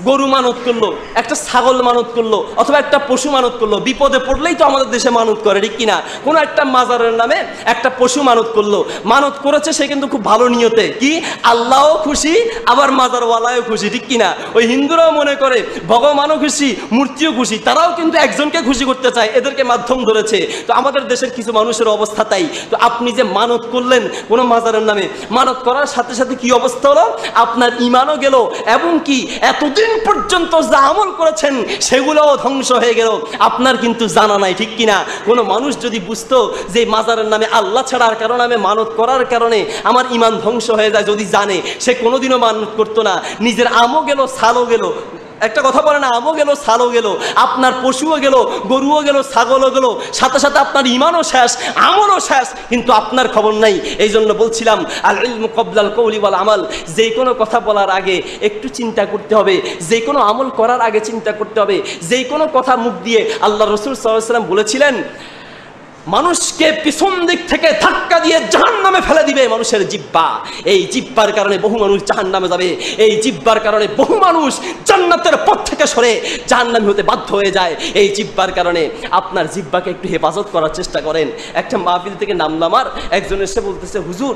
গরু মানত করলো, একটা ছাগল মানত করলো, অথবা একটা পশু মানত করলো, বিপদে পড়লেই তো আমাদের দেশে মানত করে, ঠিক কিনা? কোনো একটা মাজারের নামে একটা পশু মানত করলো, মানত করেছে সে কিন্তু খুব ভালো নিয়তে, কি আল্লাহও খুশি আবার মাজারওয়ালাও খুশি, ঠিক কিনা? ওই হিন্দুরাও মনে করে ভগবানও খুশি মূর্তিও খুশি, তারাও কিন্তু একজনকে খুশি করতে চায়, এদেরকে মাধ্যম ধরেছে। তো আমাদের দেশের কিছু মানুষের অবস্থা তাই। তো আপনি যে মানত করলেন কোনো মাজারের নামে, মানত করার সাথে সাথে কি অবস্থা হলো? আপনার ঈমানও গেল, এবং কি এতদিন পর্যন্ত যা আমল করেছেন সেগুলোও ধ্বংস হয়ে গেল, আপনার কিন্তু জানা নাই, ঠিক কিনা? কোনো মানুষ যদি বুঝতো যে মাজারের নামে আল্লাহ ছাড়ার কারণে আমি মানত করার কারণে আমার ঈমান ধ্বংস হয়ে যায়, যদি জানে, সে কোনোদিনও মানত করতো না। নিজের আমও গেল, সালও গেল। একটা কথা বলে না, আমও গেল, সালও গেল, আপনার পশুও গেল, গরুও গেল, ছাগলও গেল, সাথে সাথে আপনার ঈমানও শেষ, আমলও শেষ, কিন্তু আপনার খবর নাই। এই জন্য বলছিলাম আল ইলমু ক্বাবলাল কওলি ওয়াল আমাল, যে কোনো কথা বলার আগে একটু চিন্তা করতে হবে, যে কোনো আমল করার আগে চিন্তা করতে হবে। যে কোনো কথা মুখ দিয়ে, আল্লাহ রাসূল সাল্লাল্লাহু আলাইহি ওয়াসাল্লাম বলেছিলেন মানুষকে পিছন দিক থেকে ধাক্কা দিয়ে জাহান্নামে ফেলে দিবে মানুষের জিহ্বা। এই জিহ্বার কারণে বহু মানুষ জাহান্নামে যাবে, এই জিহ্বার কারণে বহু মানুষ জান্নাতের পথ থেকে সরে জাহান্নামী হতে বাধ্য হয়ে যায়। এই জিহ্বার কারণে আপনার জিহ্বাকে একটু হেফাজত করার চেষ্টা করেন। একটা মাহফিল থেকে নামলাম, আর একজন এসে বলতেছে, হুজুর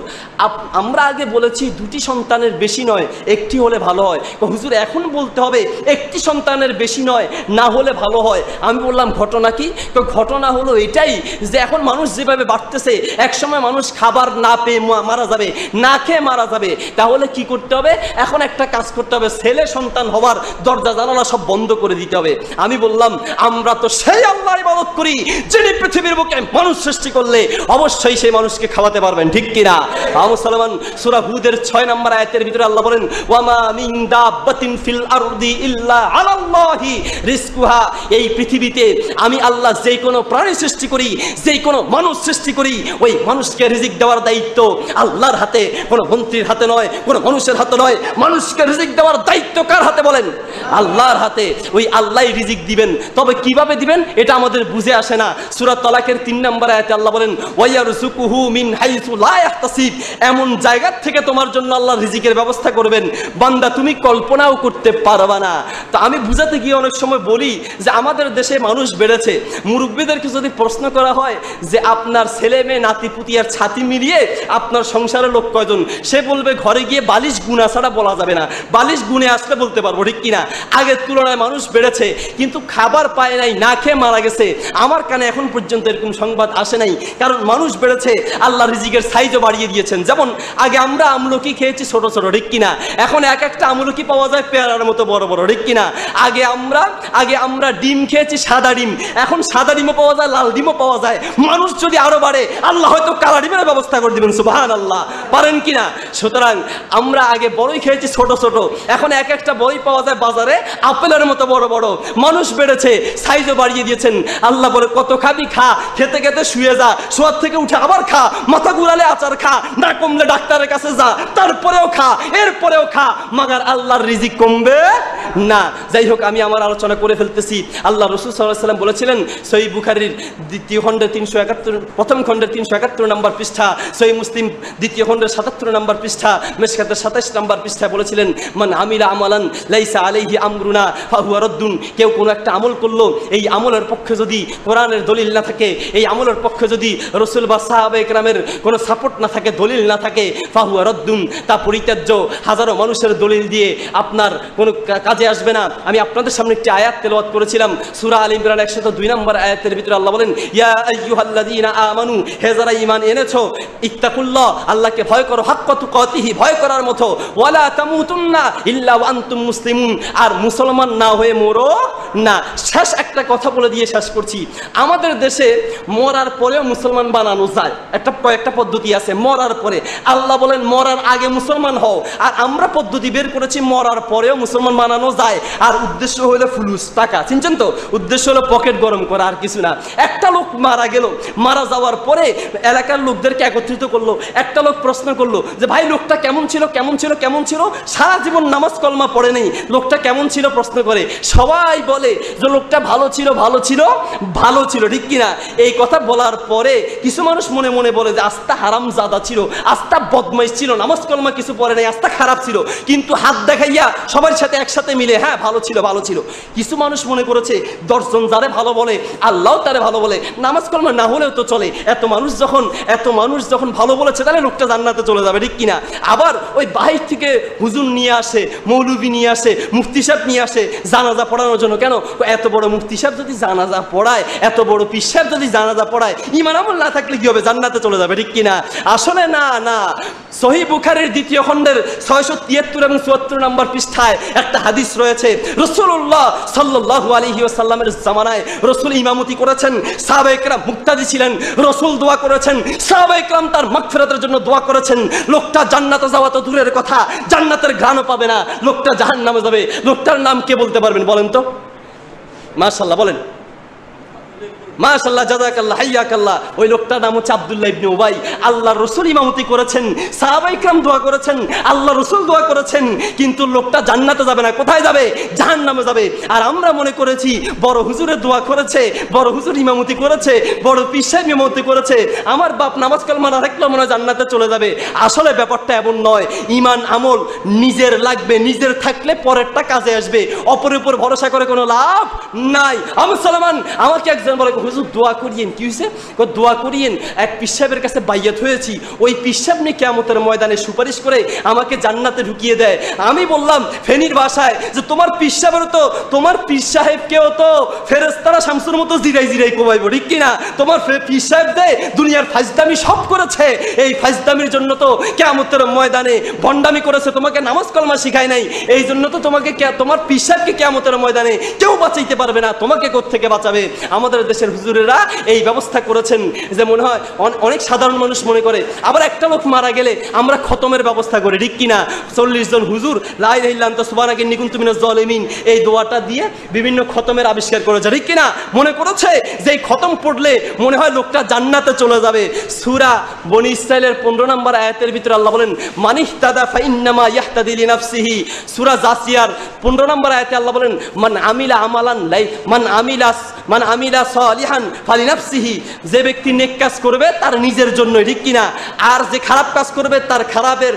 আমরা আগে বলেছি দুটি সন্তানের বেশি নয়, একটি হলে ভালো হয়। হুজুর এখন বলতে হবে একটি সন্তানের বেশি নয়, না হলে ভালো হয়। আমি বললাম ঘটনা কি? তো ঘটনা হলো এটাই যে এখন মানুষ যেভাবে বাড়তেছে, একসময় মানুষ খাবার না পেয়ে মারা যাবে, না খেয়ে মারা যাবে। তাহলে কি করতে হবে? এখন একটা কাজ করতে হবে, ছেলে সন্তান হওয়ার দরজা জানালা সব বন্ধ করে দিতে হবে। আমি বললাম আমরা তো সেই আল্লাহর ইবাদত করি যিনি পৃথিবীর বুকে মানুষ সৃষ্টি করলে অবশ্যই সেই মানুষকে খাওয়াতে পারবেন, ঠিক কিনা? মুসলমান, সূরা হুদের 6 নম্বর আয়াতের ভিতরে আল্লাহ বলেন, ওয়ামা মিন দাব্বাতিন ফিল আরদি ইল্লা আলাল্লাহি রিজকুহা। এই পৃথিবীতে আমি আল্লাহ যে কোনো প্রাণী সৃষ্টি করি, যে কোনো মানুষ সৃষ্টি করি, ওই মানুষকে রিজিক দেওয়ার দায়িত্ব আল্লাহর হাতে, কোনো মন্ত্রীর হাতে নয়, কোনো মানুষের হাতে নয়। মানুষকে রিজিক দেওয়ার দায়িত্ব কার হাতে বলেন? আল্লাহর হাতে। ওই আল্লাহই রিজিক দিবেন, তবে কিভাবে দিবেন এটা আমাদের বুঝে আসে না। সূরা তালাকের 3 নম্বর আয়াতে আল্লাহ বলেন, ওয়ায়ারযুকুহু মিন হাইসু লা ইয়াহতাসিব। এমন জায়গা থেকে তোমার জন্য আল্লাহ রিজিকের ব্যবস্থা করবেন বান্দা তুমি কল্পনাও করতে পারবা না। তো আমি বুঝাতে গিয়ে অনেক সময় বলি যে আমাদের দেশে মানুষ বেড়েছে, মুরব্বীদেরকে যদি প্রশ্ন করা হয় যে আপনার ছেলে মেয়ে নাতি পুতি আর ছাতি মিলিয়ে আপনার সংসারের লোক কয়জন, সে বলবে ঘরে গিয়ে বালিশ গুনা ছাড়া বলা যাবে না, বালিশ গুনে আসলে বলতে পারবো, ঠিক কিনা? আগের তুলনায় মানুষ বেড়েছে, কিন্তু খাবার পায় নাই, না খেয়ে মারা গেছে। আমার কানে এখন পর্যন্ত এরকম সংবাদ আসে নাই, কারণ মানুষ বেড়েছে, আল্লাহ রিজিকের সাইজও বাড়িয়ে দিয়েছেন। যেমন আগে আমরা আমলকি খেয়েছি ছোট ছোট, ঠিক কিনা? এখন এক একটা আমলকি পাওয়া যায় পেয়ারার মতো বড় বড়, ঠিক কিনা? আগে আমরা ডিম খেয়েছি সাদা ডিম, এখন সাদা ডিমও পাওয়া যায়, লাল ডিমও পাওয়া যায়। মানুষ যদি আরো বাড়ে আল্লাহ হয়তো কালা ডিমের ব্যবস্থা করে দিবেন, সুবহানাল্লাহ, পারেন কিনা? সুতরাং আমরা আগে বড়ই খেয়েছি ছোট ছোট, এখন এক একটা বই পাওয়া যায় বাজারে আপেলের মতো বড় বড়। মানুষ বেড়েছে, সাইজও বাড়িয়ে দিয়েছেন। আল্লাহ বলে কত খাবি খা, খেতে খেতে শুয়ে যা, শোয়ার থেকে উঠে আবার খা, মাথা ঘুরালে আচার খা, না কমলে ডাক্তারের কাছে যা, তারপরেও খা, এরপরেও খা, মাগার আল্লাহর রিজিক কমবে না। যাই হোক, আমি আমার আলোচনা করে ফেলতেছি। আল্লাহ রাসূল সাল্লাল্লাহু আলাইহি ওয়াসাল্লাম বলেছিলেন সহিহ বুখারীর দ্বিতীয় খণ্ডের 371, প্রথম খণ্ডের 371 নম্বর পৃষ্ঠা, সহিহ মুসলিম দ্বিতীয় খণ্ডের 77 নম্বর পৃষ্ঠা, মিশকাতের 27 নম্বর পৃষ্ঠায় বলেছিলেন, মান আমিলা আমালান লাইসা আলাইহি আমরুনা ফাহুয়া রাদ্দুন। কেউ কোনো একটা আমল করলো, এই আমলের পক্ষে যদি কোরআনের দলিল না থাকে, এই আমলের পক্ষে যদি রাসূল বা সাহাবায়ে কেরামের কোনো সাপোর্ট না থাকে, দলিল না থাকে, ফাহুয়া রাদ্দুন, তা পরিত্যাজ্য। হাজারো মানুষের দলিল দিয়ে আপনার কোনো কাজে আসবে না। আমি আপনাদের সামনে একটি আয়াত তেলাওয়াত করেছিলাম, সূরা আল ইমরান 102 নম্বর আয়াতের ভিতরে আল্লাহ বলেন, ইয়া আইয়ুহাল্লাযীনা আমানু, হে যারা ঈমান এনেছো, ইত্তাকুল্লাহ, আল্লাহকে ভয় করো, হাক্কা তুকাতিহি, ভয় করার মতো, ওয়ালা তামুতুন্না ইল্লা ওয়া আনতুম মুসলিমুন, আর মুসলমান না হয়ে মরো না। শেষ একটা কথা বলে দিয়ে শেষ করছি। আমাদের দেশে মরার পরেও মুসলমান বানানো যায়, কয়েকটা পদ্ধতি আছে মরার পরে। আল্লাহ বলেন মরার আগে মুসলমান হও, আর আমরা পদ্ধতি বের করেছি মরার পরেও মুসলমান বানানো যায়। আর উদ্দেশ্য হলো ফুলুস, টাকা, চিনছেন তো? উদ্দেশ্য হলো পকেট গরম করা, আর কিছু না। একটা লোক মারা গেল, মারা যাওয়ার পরে এলাকার লোকদেরকে একত্রিত করলো। একটা লোক প্রশ্ন করলো যে ভাই লোকটা কেমন ছিল, কেমন ছিল, কেমন ছিল? সারা জীবন নামাজ কলমা পড়ে নেই, লোকটা কেমন ছিল প্রশ্ন করে। সবাই বলে যে লোকটা ভালো ছিল, ভালো ছিল, ভালো ছিল, ঠিক কিনা? এই কথা বলার পরে কিছু মানুষ মনে মনে বলে যে আস্তা হারামজাদা ছিল, আস্তা বদমাইশ ছিল, নামাজ কলমা কিছু পড়ে নাই, আস্তা খারাপ ছিল। কিন্তু হাত দেখাইয়া সবার সাথে একসাথে মিলে হ্যাঁ ভালো ছিল ভালো ছিল। কিছু মানুষ মনে করেছে 10 জন যারে ভালো বলে আল্লাহ তারে ভালো বলে, নামাজ কালাম না হলেও তো চলে। এত মানুষ যখন ভালো বলেছে তাহলে লোকটা জান্নাতে চলে যাবে, ঠিক কিনা? আবার ওই বাহির থেকে হুজুর নিয়ে আসে, মৌলবি নিয়ে আসে, মুফতি সাহেব নিয়ে আসে জানাজা পড়ানোর জন্য। কেন? এত বড় মুফতি সাহেব যদি জানাজা পড়ায়, এত বড় পীর সাহেব যদি জানাজা পড়ায়, ঈমান আমল না থাকলে কি হবে? জান্নাতে চলে যাবে, ঠিক কিনা? আসলে না। সহিহ বুখারীর 2য় খণ্ডের 673 এবং 74 নম্বর পৃষ্ঠায় একটা হাদিস রয়েছে। রাসূলুল্লাহ সাল্লাল্লাহু আলাইহি ওয়াসাল্লামের জামানায় রাসূল ইমামতি করেছেন, সাহাবায়ে কেরাম মুক্তাদি ছিলেন, রাসূল দোয়া করেছেন, সাহাবায়ে কেরাম তার মাগফিরাতের জন্য দোয়া করেছেন। লোকটা জান্নাতে যাওয়া তো দূরের কথা, জান্নাতের ঘ্রাণও পাবে না, লোকটা জাহান্নামে যাবে। লোকটার নাম কে বলতে পারবেন বলেন তো? মাশাআল্লাহ বলেন, মাশাআল্লাহ, জাযাকাল্লাহ, হাইয়াকাল্লাহ। ওই লোকটার নাম হচ্ছে আব্দুল্লাহ ইবনে উবাই। আল্লাহর রাসূল ইমামতি করেছেন, সাহাবায়ে কেরাম দোয়া করেছেন, আল্লাহর রাসূল দোয়া করেছেন, কিন্তু লোকটা জান্নাতে যাবে না। কোথায় যাবে? জাহান্নামে যাবে। আর আমরা মনে করেছি বড় হুজুরের দোয়া করেছে, বড় হুজুর ইমামতি করেছে, বড় পীর সাহেব ইমামতি করেছে, আমার বাপ নামাজ কালমা না রাখলে মনে হয় জান্নাতে চলে যাবে। আসলে ব্যাপারটা এমন নয়। ঈমান আমল নিজের লাগবে, নিজের থাকলে পরেরটা কাজে আসবে। অপরের উপর ভরসা করে কোনো লাভ নাই। আমি মুসলমান, আমাকে একজন বলে হুজুর দোয়া করিয়েন। কি হয়েছে? দোয়া করিয়েন, এক পীর সাহেবের কাছে বাইয়াত হয়েছি, ওই পীর সাহেব নিয়ে কিয়ামতের ময়দানে সুপারিশ করে আমাকে জান্নাতে ঢুকিয়ে দেয়। আমি বললাম ফেনীর ভাষায় যে তোমার পীর সাহেবের তো, তোমার পীর সাহেবকেও তো ফেরেশতারা শামসুর মতো জিরাই কোবাইব, ঠিক কিনা? তোমার পীর সাহেব দে দুনিয়ার ফাজদামি সব করেছে, এই ফাজদামির জন্য তো কিয়ামতের ময়দানে ভণ্ডামি করেছে, তোমাকে নামাজ কালমা শিখায় নাই, এই জন্য তো তোমাকে তোমার পীর সাহেবকে কিয়ামতের ময়দানে কেউ বাঁচাইতে পারবে না, তোমাকে কোত্থেকে বাঁচাবে? আমাদের দেশের হুজুরেরা এই ব্যবস্থা করেছেন যে মনে হয় অনেক সাধারণ মানুষ মনে করে আবার একটা লোক মারা গেলে আমরা খতমের ব্যবস্থা করি, ঠিক কিনা? 40 জন হুজুর লা ইলাহা ইল্লা আনতা সুবহানাকা ইন্নী কুনতু মিনাজ জালিমিন এই দোয়াটা দিয়ে বিভিন্ন খতমের আবিষ্কার করেছে, ঠিক কিনা? মনে করেছে যে এই খতম পড়লে মনে হয় লোকটা জান্নাতে চলে যাবে। সূরা বনী ইসরাঈলের 15 নম্বর আয়াতের ভিতরে আল্লাহ বলেন মানিহতাদা ফাইন্নামা ইয়াহতাদি লিনাফসিহি। সূরা জাসিয়ার 15 নম্বর আয়াতে আল্লাহ বলেন মান আমিলা আমালান মান আমিলা সালিহান ফালিনাফসিহি। যে ব্যক্তি নেক কাজ করবে তার নিজের জন্য, ঠিক কিনা? আর যে খারাপ কাজ করবে তার খারাপের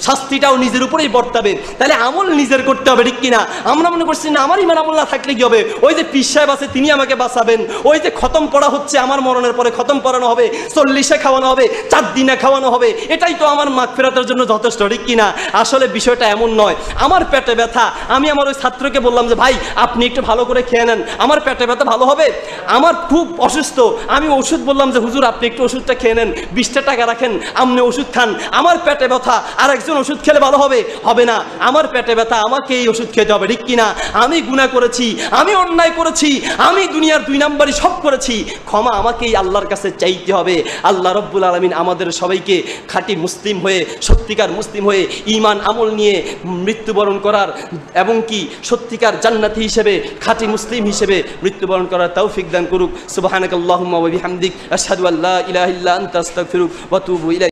শাস্তিটাও নিজের উপরেই বর্তাবে। তাহলে আমল নিজের করতে হবে, ঠিক কিনা? আমরা মনে করছি না আমার ঈমান আমল না থাকলে কি হবে? ওই যে পীর সাহেব আছে তিনি আমাকে বাঁচাবেন, ওই যে খতম পড়া হচ্ছে আমার মরণের পরে খতম পড়ানো হবে, 40-এ খাওয়ানো হবে, 4 দিনে খাওয়ানো হবে, এটাই তো আমার মাগফিরাতের জন্য যথেষ্ট, ঠিক কিনা? আসলে বিষয়টা এমন নয়। আমার পেটে ব্যথা, আমি আমার ওই ছাত্রকে বললাম যে ভাই আপনি একটু ভালো করে খেয়ে নেন, আমার পেটে ব্যথা ভালো হবে। আমার খুব অসুস্থ, আমি ওষুধ বললাম যে হুজুর আপনি একটু ওষুধটা খেয়ে নেন, 20টা টাকা রাখেন, আপনি ওষুধ খান। আমার পেটে ব্যথা, আর একজন ওষুধ খেলে ভালো হবে? হবে না। আমার পেটে ব্যথা, আমাকে এই ওষুধ খেতে হবে, ঠিক কিনা? আমি গুনাহ করেছি, আমি অন্যায় করেছি, আমি দুনিয়ার 2 নাম্বারই সব করেছি, ক্ষমা আমাকেই আল্লাহর কাছে চাইতে হবে। আল্লাহ রব্বুল আলামিন আমাদের সবাইকে খাঁটি মুসলিম হয়ে, সত্যিকার মুসলিম হয়ে ঈমান আমল নিয়ে মৃত্যুবরণ করার এবং কি সত্যিকার জান্নাতি হিসেবে, খাঁটি মুসলিম হিসেবে মৃত্যুবরণ করার তৌফিক দান করুক। সুবহানাকাল্লাহুম্মা ওয়া বিহামদিক আশহাদু আল্লা ইলাহা ইল্লা আনতা আস্তাগফিরুকা ওয়া আতুবু ইলাইক।